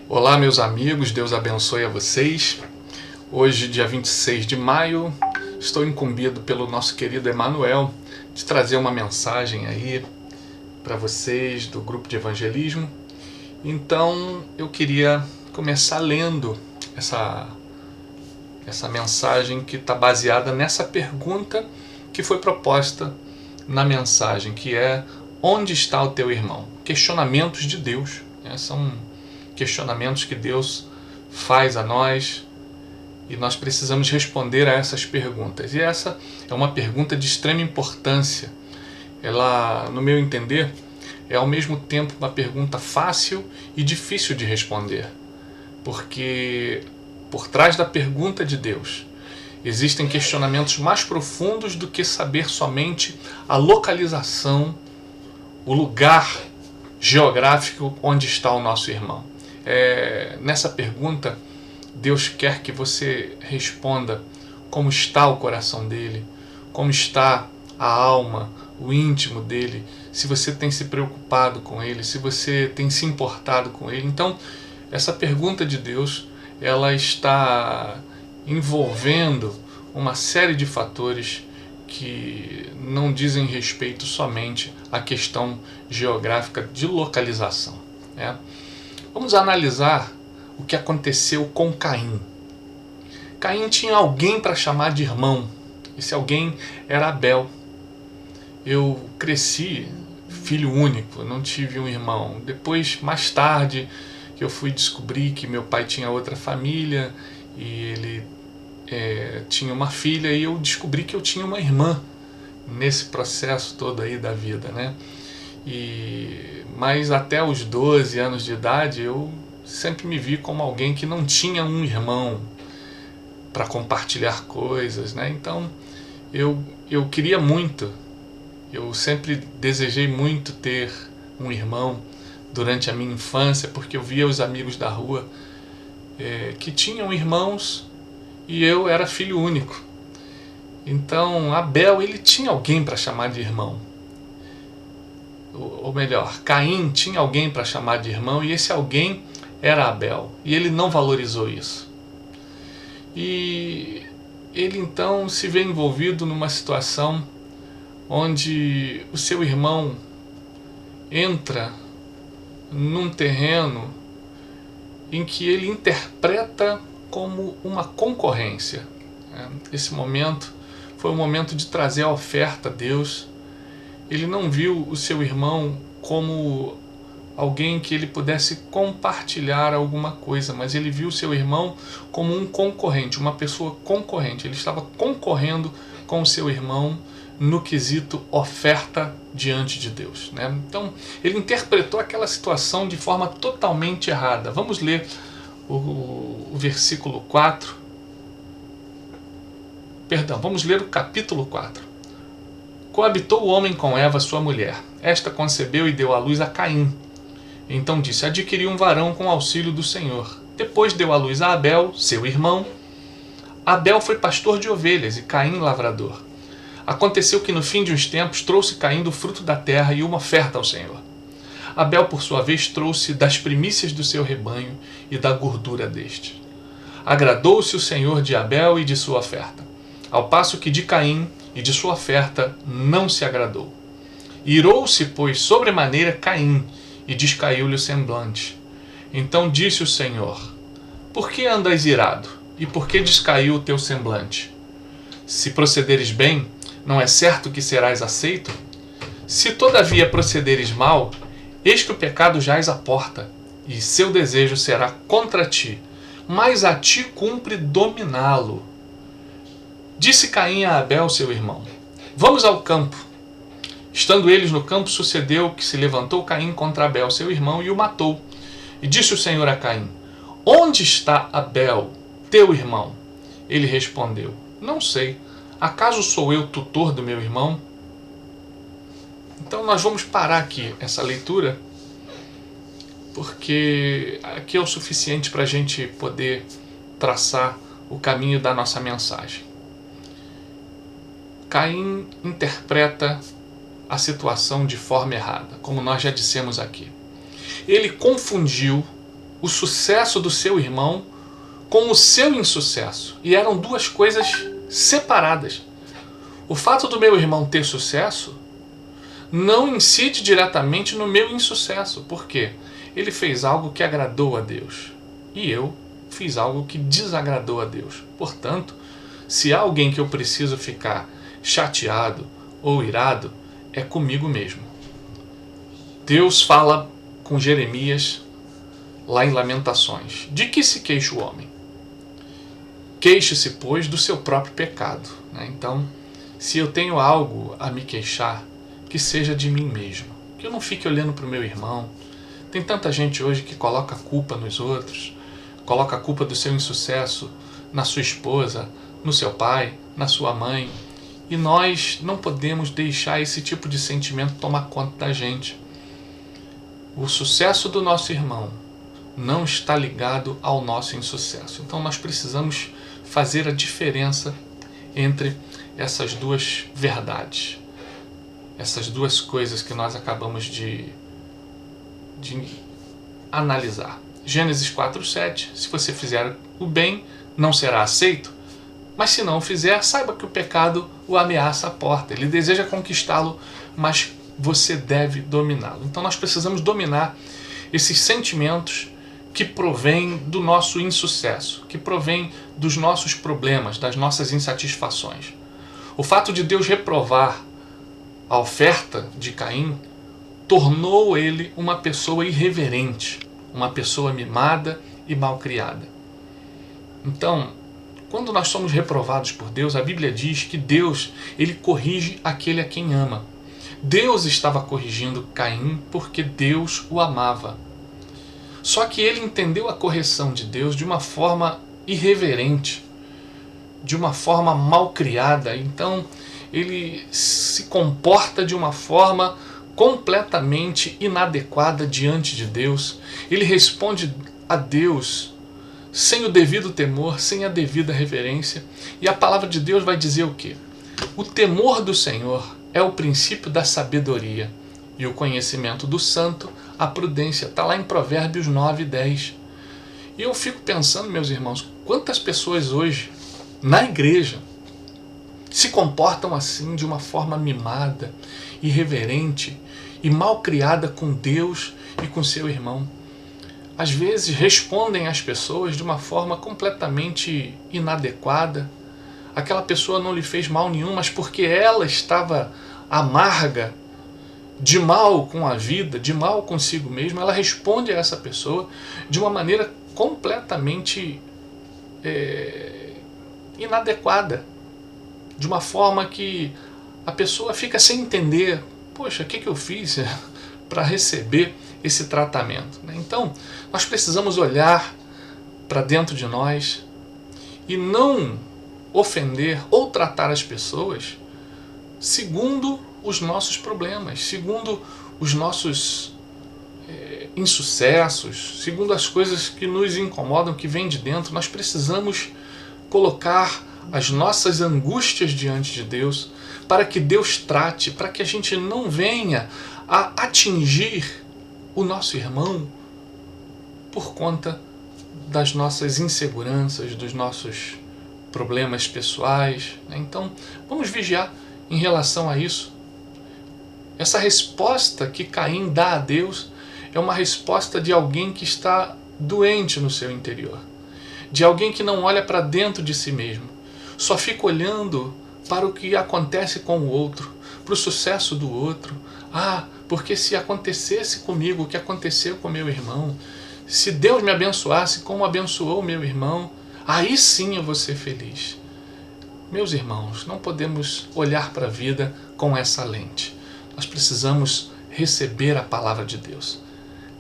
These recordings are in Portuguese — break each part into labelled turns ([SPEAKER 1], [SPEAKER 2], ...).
[SPEAKER 1] Olá, meus amigos, Deus abençoe a vocês. Hoje, dia 26 de maio, estou incumbido pelo nosso querido Emanuel de trazer uma mensagem aí para vocês do grupo de evangelismo. Então, eu queria começar lendo essa mensagem que está baseada nessa pergunta que foi proposta na mensagem, que é: onde está o teu irmão? Questionamentos de Deus, né? São questionamentos que Deus faz a nós e nós precisamos responder a essas perguntas. E essa é uma pergunta de extrema importância. Ela, no meu entender, é ao mesmo tempo uma pergunta fácil e difícil de responder, porque por trás da pergunta de Deus existem questionamentos mais profundos do que saber somente a localização, o lugar geográfico onde está o nosso irmão. Nessa pergunta, Deus quer que você responda como está o coração dele, como está a alma, o íntimo dele, se você tem se preocupado com ele, se você tem se importado com ele. Então, essa pergunta de Deus, ela está envolvendo uma série de fatores que não dizem respeito somente à questão geográfica de localização, né? Vamos analisar o que aconteceu com Caim. Caim tinha alguém para chamar de irmão. Esse alguém era Abel. Eu cresci filho único, não tive um irmão. Depois, mais tarde, eu fui descobrir que meu pai tinha outra família e ele tinha uma filha, e eu descobri que eu tinha uma irmã nesse processo todo aí da vida, né? Mas até os 12 anos de idade eu sempre me vi como alguém que não tinha um irmão para compartilhar coisas, né? Então eu queria muito, eu sempre desejei muito ter um irmão durante a minha infância, porque eu via os amigos da rua que tinham irmãos e eu era filho único. Então Abel, ele tinha alguém para chamar de irmão. Ou melhor, Caim tinha alguém para chamar de irmão, e esse alguém era Abel, e ele não valorizou isso. E ele então se vê envolvido numa situação onde o seu irmão entra num terreno em que ele interpreta como uma concorrência. Esse momento foi um momento de trazer a oferta a Deus. Ele não viu o seu irmão como alguém que ele pudesse compartilhar alguma coisa, mas ele viu o seu irmão como um concorrente, uma pessoa concorrente. Ele estava concorrendo com o seu irmão no quesito oferta diante de Deus, né? Então, ele interpretou aquela situação de forma totalmente errada. Vamos ler o versículo 4. Perdão, vamos ler o capítulo 4. Coabitou o homem com Eva, sua mulher. Esta concebeu e deu à luz a Caim. Então disse: adquiri um varão com auxílio do Senhor. Depois deu à luz a Abel, seu irmão. Abel foi pastor de ovelhas e Caim lavrador. Aconteceu que no fim de uns tempos trouxe Caim do fruto da terra e uma oferta ao Senhor. Abel, por sua vez, trouxe das primícias do seu rebanho e da gordura deste. Agradou-se o Senhor de Abel e de sua oferta, ao passo que de Caim e de sua oferta não se agradou. Irou-se, pois, sobremaneira Caim, e descaiu-lhe o semblante. Então disse o Senhor: por que andas irado, e por que descaiu o teu semblante? Se procederes bem, não é certo que serás aceito? Se todavia procederes mal, eis que o pecado jaz à porta, e seu desejo será contra ti, mas a ti cumpre dominá-lo. Disse Caim a Abel, seu irmão: vamos ao campo. Estando eles no campo, sucedeu que se levantou Caim contra Abel, seu irmão, e o matou. E disse o Senhor a Caim: onde está Abel, teu irmão? Ele respondeu: não sei. Acaso sou eu tutor do meu irmão? Então nós vamos parar aqui essa leitura, porque aqui é o suficiente para a gente poder traçar o caminho da nossa mensagem. Caim interpreta a situação de forma errada, como nós já dissemos aqui. Ele confundiu o sucesso do seu irmão com o seu insucesso. E eram duas coisas separadas. O fato do meu irmão ter sucesso não incide diretamente no meu insucesso. Por quê? Ele fez algo que agradou a Deus. E eu fiz algo que desagradou a Deus. Portanto, se há alguém que eu preciso ficar chateado ou irado, é comigo mesmo. Deus fala com Jeremias lá em Lamentações. De que se queixa o homem? Queixe-se, pois, do seu próprio pecado. Então, se eu tenho algo a me queixar, que seja de mim mesmo. Que eu não fique olhando para o meu irmão. Tem tanta gente hoje que coloca a culpa nos outros, coloca a culpa do seu insucesso na sua esposa, no seu pai, na sua mãe. E nós não podemos deixar esse tipo de sentimento tomar conta da gente. O sucesso do nosso irmão não está ligado ao nosso insucesso. Então nós precisamos fazer a diferença entre essas duas verdades. Essas duas coisas que nós acabamos de analisar. Gênesis 4:7. Se você fizer o bem, não será aceito. Mas se não o fizer, saiba que o pecado o ameaça à porta. Ele deseja conquistá-lo, mas você deve dominá-lo. Então nós precisamos dominar esses sentimentos que provêm do nosso insucesso, que provêm dos nossos problemas, das nossas insatisfações. O fato de Deus reprovar a oferta de Caim tornou ele uma pessoa irreverente, uma pessoa mimada e malcriada. Então, quando nós somos reprovados por Deus, a Bíblia diz que Deus, ele corrige aquele a quem ama. Deus estava corrigindo Caim porque Deus o amava. Só que ele entendeu a correção de Deus de uma forma irreverente, de uma forma malcriada. Então, ele se comporta de uma forma completamente inadequada diante de Deus. Ele responde a Deus sem o devido temor, sem a devida reverência. E a palavra de Deus vai dizer o quê? O temor do Senhor é o princípio da sabedoria, e o conhecimento do santo, a prudência. Está lá em Provérbios 9:10. E eu fico pensando, meus irmãos, quantas pessoas hoje, na igreja, se comportam assim, de uma forma mimada, irreverente e malcriada com Deus e com seu irmão. Às vezes respondem às pessoas de uma forma completamente inadequada. Aquela pessoa não lhe fez mal nenhum, mas porque ela estava amarga, de mal com a vida, de mal consigo mesma, ela responde a essa pessoa de uma maneira completamente inadequada. De uma forma que a pessoa fica sem entender. Poxa, o que eu fiz para receber esse tratamento? Então, nós precisamos olhar para dentro de nós e não ofender ou tratar as pessoas segundo os nossos problemas, segundo os nossos insucessos, segundo as coisas que nos incomodam, que vêm de dentro. Nós precisamos colocar as nossas angústias diante de Deus, para que Deus trate, para que a gente não venha a atingir o nosso irmão por conta das nossas inseguranças, dos nossos problemas pessoais. Então, vamos vigiar em relação a isso. Essa resposta que Caim dá a Deus é uma resposta de alguém que está doente no seu interior, de alguém que não olha para dentro de si mesmo, só fica olhando para o que acontece com o outro, para o sucesso do outro. Porque se acontecesse comigo o que aconteceu com meu irmão, se Deus me abençoasse como abençoou meu irmão, aí sim eu vou ser feliz. Meus irmãos, não podemos olhar para a vida com essa lente. Nós precisamos receber a palavra de Deus.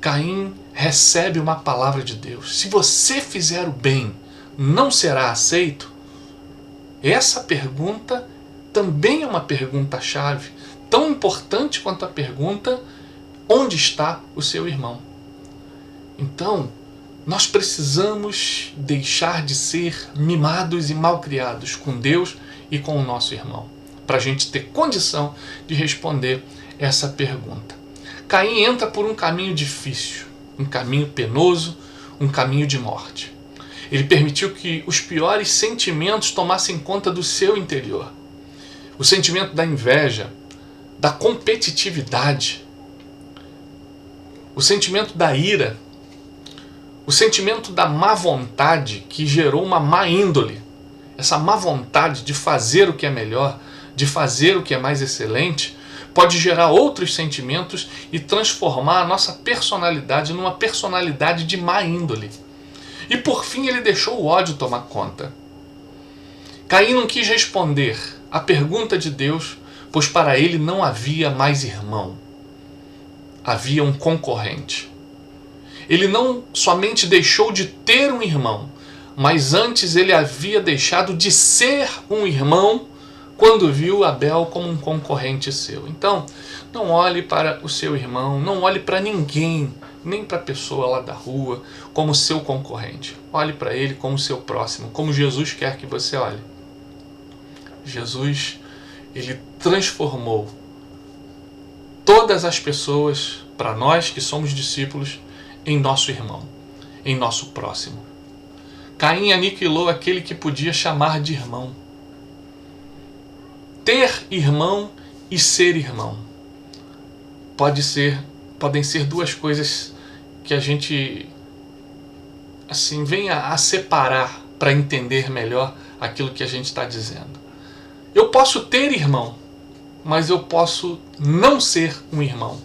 [SPEAKER 1] Caim recebe uma palavra de Deus. Se você fizer o bem, não será aceito? Essa pergunta também é uma pergunta-chave, tão importante quanto a pergunta: onde está o seu irmão? Então, nós precisamos deixar de ser mimados e malcriados com Deus e com o nosso irmão, para a gente ter condição de responder essa pergunta. Caim entra por um caminho difícil, um caminho penoso, um caminho de morte. Ele permitiu que os piores sentimentos tomassem conta do seu interior. O sentimento da inveja, da competitividade, o sentimento da ira, o sentimento da má vontade que gerou uma má índole. Essa má vontade de fazer o que é melhor, de fazer o que é mais excelente, pode gerar outros sentimentos e transformar a nossa personalidade numa personalidade de má índole. E por fim ele deixou o ódio tomar conta. Caim não quis responder à pergunta de Deus, pois para ele não havia mais irmão. Havia um concorrente. Ele não somente deixou de ter um irmão, mas antes ele havia deixado de ser um irmão quando viu Abel como um concorrente seu. Então, não olhe para o seu irmão, não olhe para ninguém, nem para a pessoa lá da rua, como seu concorrente. Olhe para ele como seu próximo, como Jesus quer que você olhe. Jesus, ele transformou todas as pessoas, para nós que somos discípulos, em nosso irmão, em nosso próximo. Caim aniquilou aquele que podia chamar de irmão. Ter irmão e ser irmão podem ser duas coisas que a gente assim venha a separar para entender melhor aquilo que a gente está dizendo. Eu posso ter irmão, mas eu posso não ser um irmão.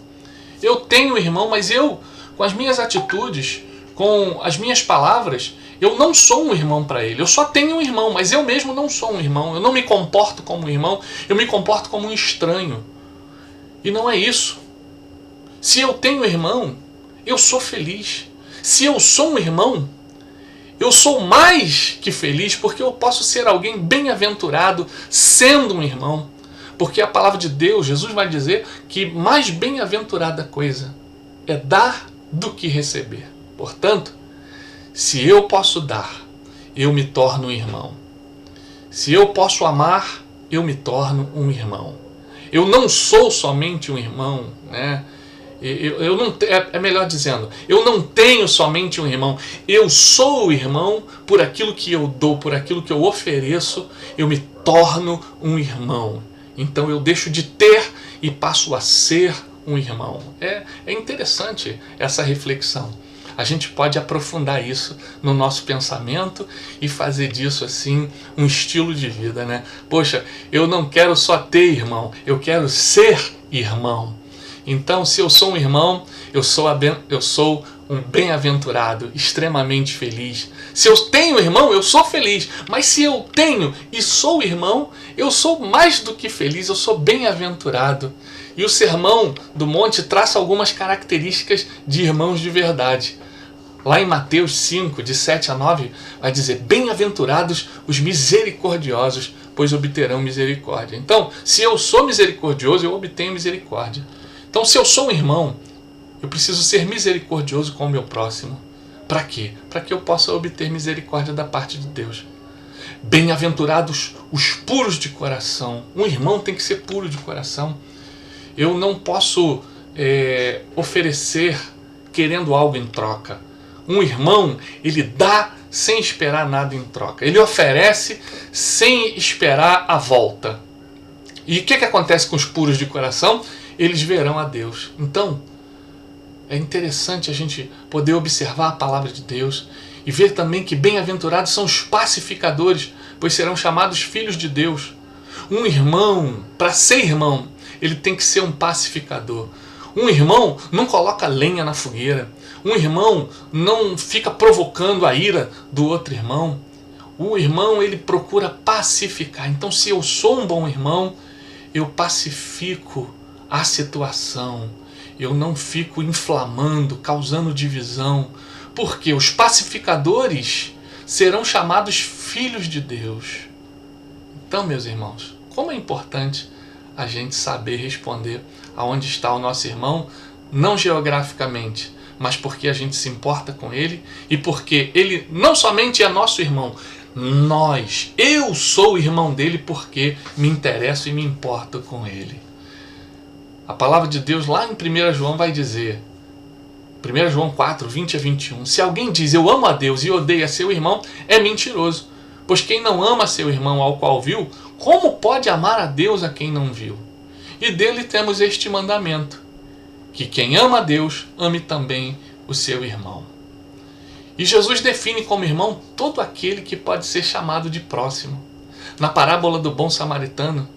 [SPEAKER 1] Eu tenho irmão, mas eu, com as minhas atitudes, com as minhas palavras, eu não sou um irmão para ele. Eu só tenho um irmão, mas eu mesmo não sou um irmão. Eu não me comporto como um irmão, eu me comporto como um estranho. E não é isso. Se eu tenho irmão, eu sou feliz. Se eu sou um irmão, eu sou mais que feliz, porque eu posso ser alguém bem-aventurado sendo um irmão. Porque a palavra de Deus, Jesus vai dizer que mais bem-aventurada coisa é dar do que receber. Portanto, se eu posso dar, eu me torno um irmão. Se eu posso amar, eu me torno um irmão. Eu não sou somente um irmão, né? Eu não, é melhor dizendo, eu não tenho somente um irmão, eu sou o irmão por aquilo que eu dou, por aquilo que eu ofereço, eu me torno um irmão. Então eu deixo de ter e passo a ser um irmão. É interessante essa reflexão. A gente pode aprofundar isso no nosso pensamento e fazer disso assim um estilo de vida, né? Poxa, eu não quero só ter irmão, eu quero ser irmão. Então, se eu sou um irmão, eu sou um bem-aventurado, extremamente feliz. Se eu tenho irmão, eu sou feliz. Mas se eu tenho e sou irmão, eu sou mais do que feliz, eu sou bem-aventurado. E o Sermão do Monte traça algumas características de irmãos de verdade. Lá em Mateus 5, de 7 a 9, vai dizer: bem-aventurados os misericordiosos, pois obterão misericórdia. Então, se eu sou misericordioso, eu obtenho misericórdia. Então, se eu sou um irmão, eu preciso ser misericordioso com o meu próximo. Para quê? Para que eu possa obter misericórdia da parte de Deus. Bem-aventurados os puros de coração. Um irmão tem que ser puro de coração. Eu não posso oferecer querendo algo em troca. Um irmão, ele dá sem esperar nada em troca. Ele oferece sem esperar a volta. E o que acontece com os puros de coração? Eles verão a Deus. Então, é interessante a gente poder observar a palavra de Deus e ver também que bem-aventurados são os pacificadores, pois serão chamados filhos de Deus. Um irmão, para ser irmão, ele tem que ser um pacificador. Um irmão não coloca lenha na fogueira. Um irmão não fica provocando a ira do outro irmão. O irmão, ele procura pacificar. Então, se eu sou um bom irmão, eu pacifico a situação. Eu não fico inflamando, causando divisão. Porque os pacificadores serão chamados filhos de Deus. Então, meus irmãos, como é importante a gente saber responder aonde está o nosso irmão, não geograficamente, mas porque a gente se importa com ele e porque ele não somente é nosso irmão, eu sou irmão dele porque me interesso e me importo com ele. A palavra de Deus lá em 1 João vai dizer: 1 João 4, 20 a 21. Se alguém diz eu amo a Deus e odeia seu irmão, é mentiroso. Pois quem não ama seu irmão ao qual viu, como pode amar a Deus a quem não viu? E dele temos este mandamento, que quem ama a Deus, ame também o seu irmão. E Jesus define como irmão todo aquele que pode ser chamado de próximo. Na parábola do bom samaritano,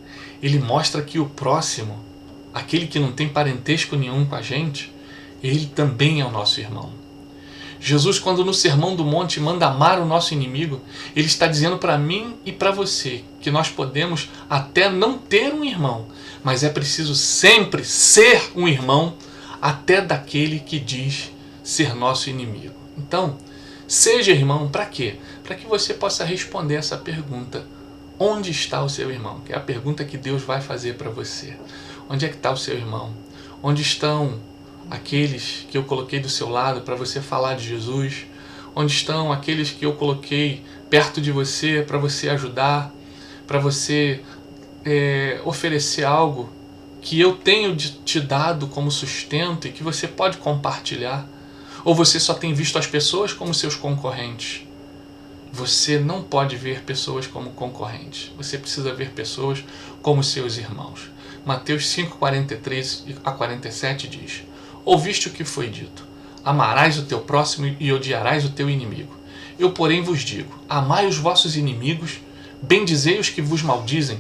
[SPEAKER 1] ele mostra que o próximo, aquele que não tem parentesco nenhum com a gente, ele também é o nosso irmão. Jesus, quando no Sermão do Monte manda amar o nosso inimigo, ele está dizendo para mim e para você que nós podemos até não ter um irmão, mas é preciso sempre ser um irmão até daquele que diz ser nosso inimigo. Então, seja irmão para quê? Para que você possa responder essa pergunta. Onde está o seu irmão? Que é a pergunta que Deus vai fazer para você. Onde é que está o seu irmão? Onde estão aqueles que eu coloquei do seu lado para você falar de Jesus? Onde estão aqueles que eu coloquei perto de você para você ajudar? Para você oferecer algo que eu tenho te dado como sustento e que você pode compartilhar? Ou você só tem visto as pessoas como seus concorrentes? Você não pode ver pessoas como concorrentes. Você precisa ver pessoas como seus irmãos. Mateus 5, 43 a 47 diz: Ouviste o que foi dito: amarás o teu próximo e odiarás o teu inimigo. Eu, porém, vos digo: amai os vossos inimigos, bendizei os que vos maldizem,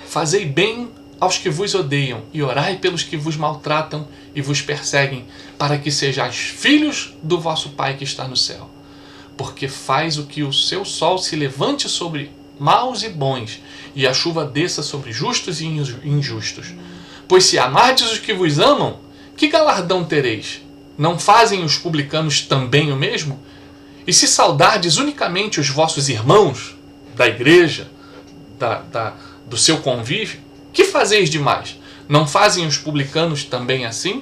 [SPEAKER 1] fazei bem aos que vos odeiam e orai pelos que vos maltratam e vos perseguem, para que sejais filhos do vosso Pai que está no céu. Porque faz o que o seu sol se levante sobre maus e bons, e a chuva desça sobre justos e injustos. Pois se amardes os que vos amam, que galardão tereis? Não fazem os publicanos também o mesmo? E se saudardes unicamente os vossos irmãos da igreja, do seu convívio, que fazeis demais? Não fazem os publicanos também assim?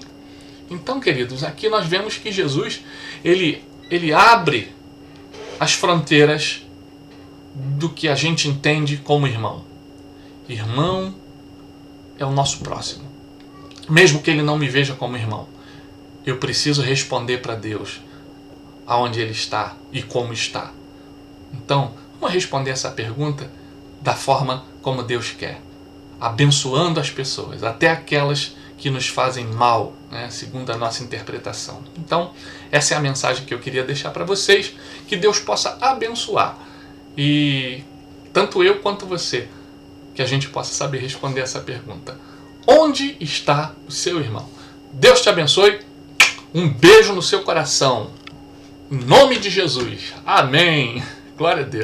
[SPEAKER 1] Então, queridos, aqui nós vemos que Jesus ele abre as fronteiras do que a gente entende como irmão. Irmão é o nosso próximo. Mesmo que ele não me veja como irmão, eu preciso responder para Deus aonde ele está e como está. Então, vamos responder essa pergunta da forma como Deus quer, abençoando as pessoas, até aquelas que nos fazem mal, né, segundo a nossa interpretação. Então, essa é a mensagem que eu queria deixar para vocês, que Deus possa abençoar. E tanto eu quanto você, que a gente possa saber responder essa pergunta. Onde está o seu irmão? Deus te abençoe. Um beijo no seu coração. Em nome de Jesus. Amém. Glória a Deus.